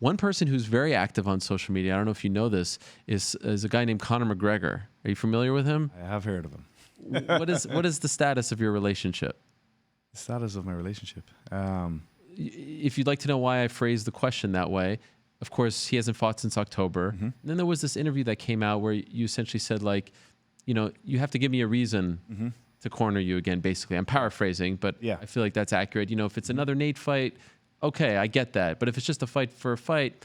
One person who's very active on social media, I don't know if you know this, is a guy named Conor McGregor. Are you familiar with him? I have heard of him. What is the status of your relationship? The status of my relationship. If you'd like to know why I phrased the question that way, of course, he hasn't fought since October. Mm-hmm. And then there was this interview that came out where you essentially said, like, you know, you have to give me a reason to corner you again, basically. I'm paraphrasing, but Yeah. I feel like that's accurate. You know, if it's another Nate fight, okay, I get that. But if it's just a fight for a fight,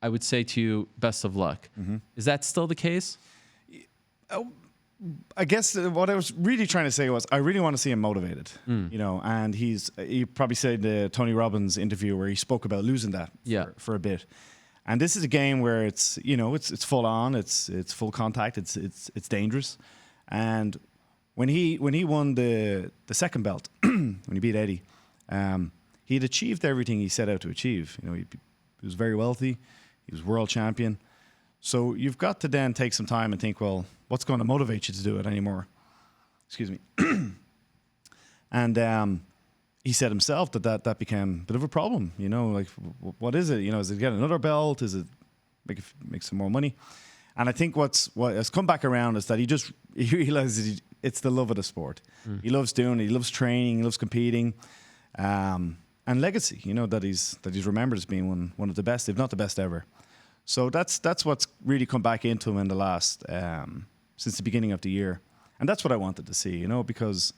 I would say to you, best of luck. Is that still the case? I guess what I was really trying to say was I really want to see him motivated, you know, and he probably said the Tony Robbins interview where he spoke about losing that for a bit. And this is a game where it's, you know, it's full on, it's full contact, it's dangerous. And when he won the second belt, when he beat Eddie, he had achieved everything he set out to achieve. You know, he was very wealthy, he was world champion. So you've got to then take some time and think, well, what's going to motivate you to do it anymore? Excuse me. And he said himself that became a bit of a problem. You know, like, what is it? You know, is it get another belt? Is it make some more money? And I think what has come back around is that he realizes it's the love of the sport. He loves doing it. He loves training. He loves competing. And legacy, you know, that he's remembered as being one of the best, if not the best ever. So that's what's really come back into him in the last since the beginning of the year, and that's what I wanted to see, you know, because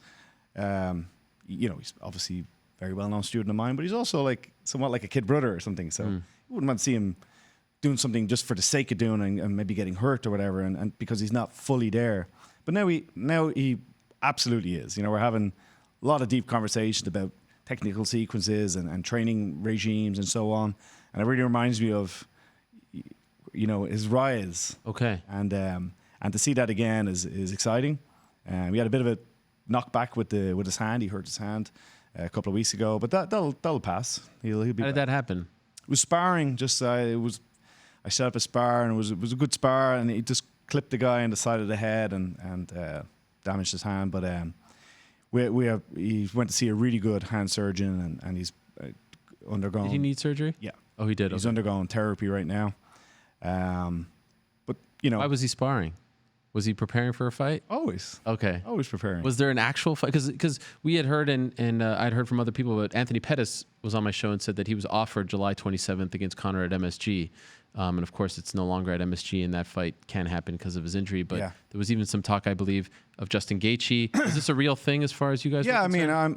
you know, he's obviously a very well-known student of mine, but he's also like somewhat like a kid brother or something. So you wouldn't want to see him doing something just for the sake of doing and maybe getting hurt or whatever, and because he's not fully there. But now he absolutely is. You know, we're having a lot of deep conversations about technical sequences and training regimes and so on, and it really reminds me of, you know, his rise. Okay. And to see that again is exciting. We had a bit of a knockback with his hand. He hurt his hand a couple of weeks ago, but that'll pass. He'll be. How did back. that happen? It was sparring. Just I set up a spar, and it was a good spar, and he just clipped the guy on the side of the head and damaged his hand. But he went to see a really good hand surgeon, and he's undergone. Did he need surgery? Yeah. Oh, he did. He's Okay. undergoing therapy right now. But you know, Why was he sparring? Was he preparing for a fight? always preparing. Was there an actual fight? Because we had heard and I'd heard from other people, but Anthony Pettis was on my show and said that he was offered July 27th against Conor at MSG. And of course, it's no longer at MSG, and that fight can't happen because of his injury. But Yeah. there was even some talk, I believe, of Justin Gaethje. Is this a real thing as far as you guys? Yeah, are I mean, concerned?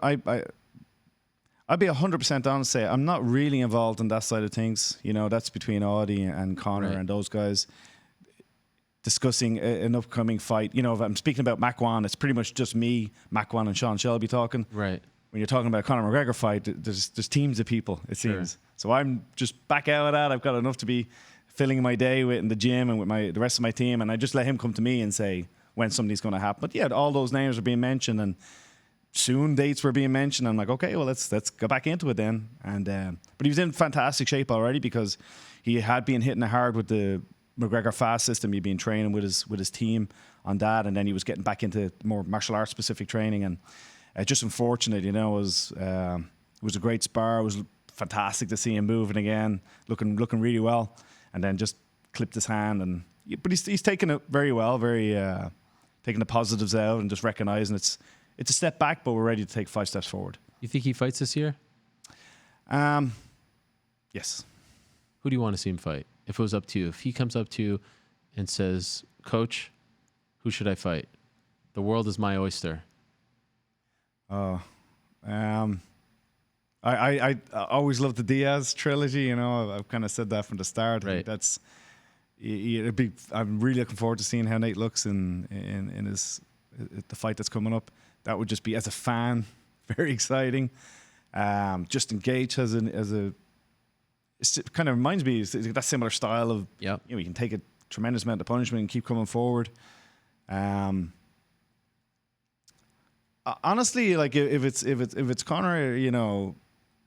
I'd be 100% honest. Say I'm not really involved in that side of things. You know, that's between Audie and Conor Right. and those guys discussing an upcoming fight. You know, if I'm speaking about Makwan, it's pretty much just me, Makwan, and Sean Shelby talking. Right. When you're talking about a Conor McGregor fight, there's teams of people, it seems. So I'm just back out of that. I've got enough to be filling my day with in the gym and with the rest of my team, and I just let him come to me and say when something's going to happen. But yeah, all those names are being mentioned, and soon dates were being mentioned. I'm like, okay, well, let's go back into it then. And but he was in fantastic shape already because he had been hitting it hard with the McGregor fast system. He'd been training with his team on that, and then he was getting back into more martial arts specific training. And just unfortunate, you know, it was a great spar. It was fantastic to see him moving again, looking really well, and then just clipped his hand. But he's taken it very well, taking the positives out and just recognizing it's a step back, but we're ready to take 5 steps forward. You think he fights this year? Yes. Who do you want to see him fight? If it was up to you, if he comes up to you and says, "Coach, who should I fight? The world is my oyster." I always loved the Diaz trilogy. You know, I've kind of said that from the start. Right. That's it'd be. I'm really looking forward to seeing how Nate looks in the fight that's coming up. That would just be, as a fan, very exciting. Justin Gaethje it kind of reminds me, it's that similar style of, Yep. you know, you can take a tremendous amount of punishment and keep coming forward. Honestly, like if it's Conor, you know,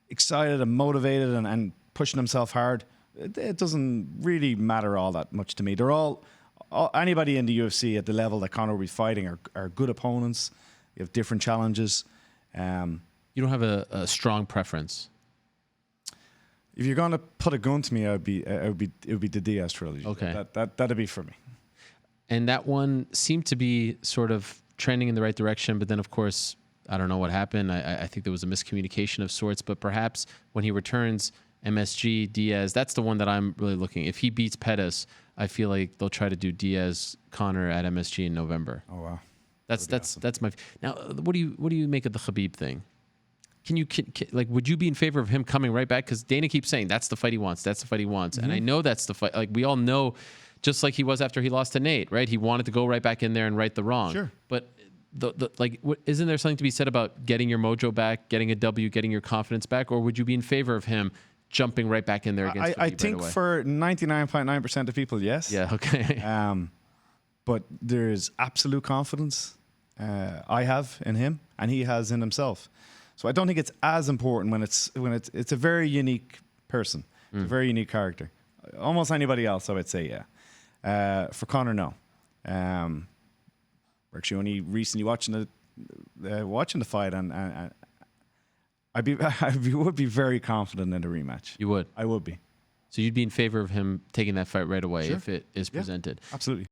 excited and motivated and pushing himself hard, it doesn't really matter all that much to me. They're all anybody in the UFC at the level that Conor will be fighting are good opponents. You have different challenges. You don't have a strong preference. If you're gonna put a gun to me, it would be the Diaz trilogy. Okay. That'd be for me. And that one seemed to be sort of trending in the right direction, but then of course, I don't know what happened. I think there was a miscommunication of sorts, but perhaps when he returns, MSG, Diaz, that's the one that I'm really looking. If he beats Pettis, I feel like they'll try to do Diaz Conor at MSG in November. Oh wow. That's my now. What do you make of the Khabib thing? Like, would you be in favor of him coming right back? Because Dana keeps saying that's the fight he wants. That's the fight he wants, and I know that's the fight. Like we all know, just like he was after he lost to Nate, right? He wanted to go right back in there and right the wrong. Sure. But isn't there something to be said about getting your mojo back, getting a W, getting your confidence back, or would you be in favor of him jumping right back in there against Khabib I think right away? for 99.9% of people, yes. Yeah. Okay. But there's absolute confidence I have in him, and he has in himself. So I don't think it's as important when it's a very unique person, it's a very unique character. Almost anybody else, I would say, yeah. For Conor, no. We're actually only recently watching the fight, and I would be very confident in a rematch. You would. I would be. So you'd be in favor of him taking that fight right away Sure. if it is presented. Absolutely.